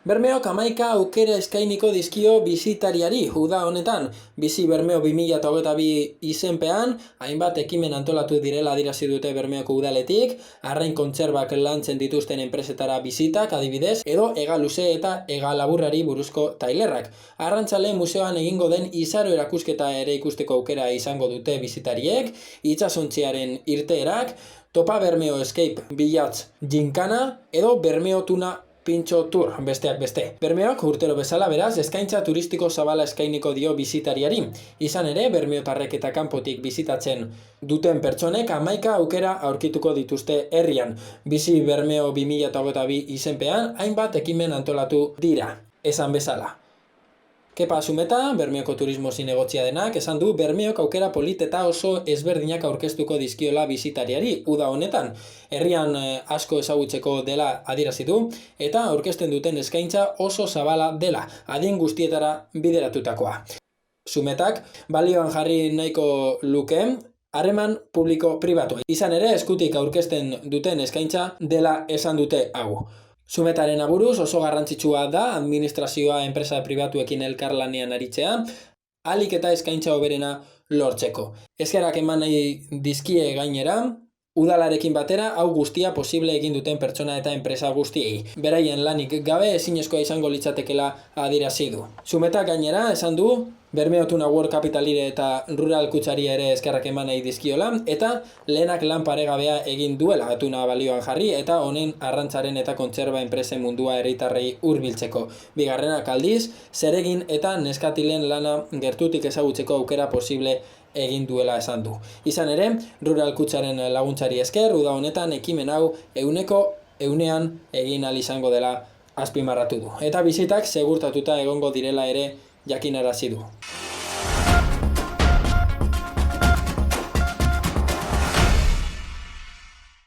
Bermeok 11 aukera eskainiko dizkio bisitariari. Uda honetan, Bizi Bermeo 2022 izenpean, hainbat ekimen antolatu direla adierazi dute Bermeoko udaletik, arrain kontserbak lantzen dituzten enpresetara bisitak, adibidez, edo ega luze eta ega laburrari buruzko tailerrak. Arrantzale museoan egingo den izaro erakusketa ere ikusteko aukera izango dute bisitariek, itsasontziaren irteerak, Topa Bermeo Escape bilatz ginkana, edo Bermeo Tuna Pintxo Tour, besteak beste. Bermeok urtero bezala beraz eskaintza turistiko zabala eskainiko dio bisitariari. Izan ere, bermeotarrek eta kanpotik bisitatzen duten pertsonek 11 aukera aurkituko dituzte herrian. Bizi Bermeo 2022 izenpean, hainbat ekimen antolatu dira, esan bezala. Kepa Zumeta, Bermeoko turismo zinegotzia denak, esan du Bermeok aukera polit eta oso ezberdinak aurkeztuko dizkiola bisitariari. Uda honetan, herrian asko ezagutzeko dela adierazi du, eta aurkezten duten eskaintza oso zabala dela, adin guztietara bideratutakoa. Zumetak, balioan jarri nahiko luke, harreman publiko-pribatua. Izan ere, eskutik aurkezten duten eskaintza dela esan dute hau. Zumetaren aburuz oso garrantzitsua da administrazioa enpresa pribatuekin elkarlanean aritzea, ahalik eta eskaintza hoberena lortzeko. Eskerrak eman nahi dizkie gainera, udalarekin batera hau guztia posible egin duten pertsona eta enpresa guztiei. Beraien lanik gabe ezinezkoa izango litzatekela adierazi du. Zumetak gainera esan du Bermeo Tuna World Capitalire eta Rural Kutsari ere eskerrak eman nahi dizkiola, eta lehenak lan paregabea egin duela tuna balioan jarri eta honen arrantzaren eta kontserba enpresen mundua herritarrei hurbiltzeko. Bigarrenak aldiz, zeregin eta neskatilen lana gertutik ezagutzeko aukera posible egin duela esan du. Izan ere, Rural Kutsaren laguntzari esker, uda honetan ekimen hau 100% egin ahal izango dela azpimarratu du. Eta bisitak segurtatuta egongo direla ere jakinarazi du.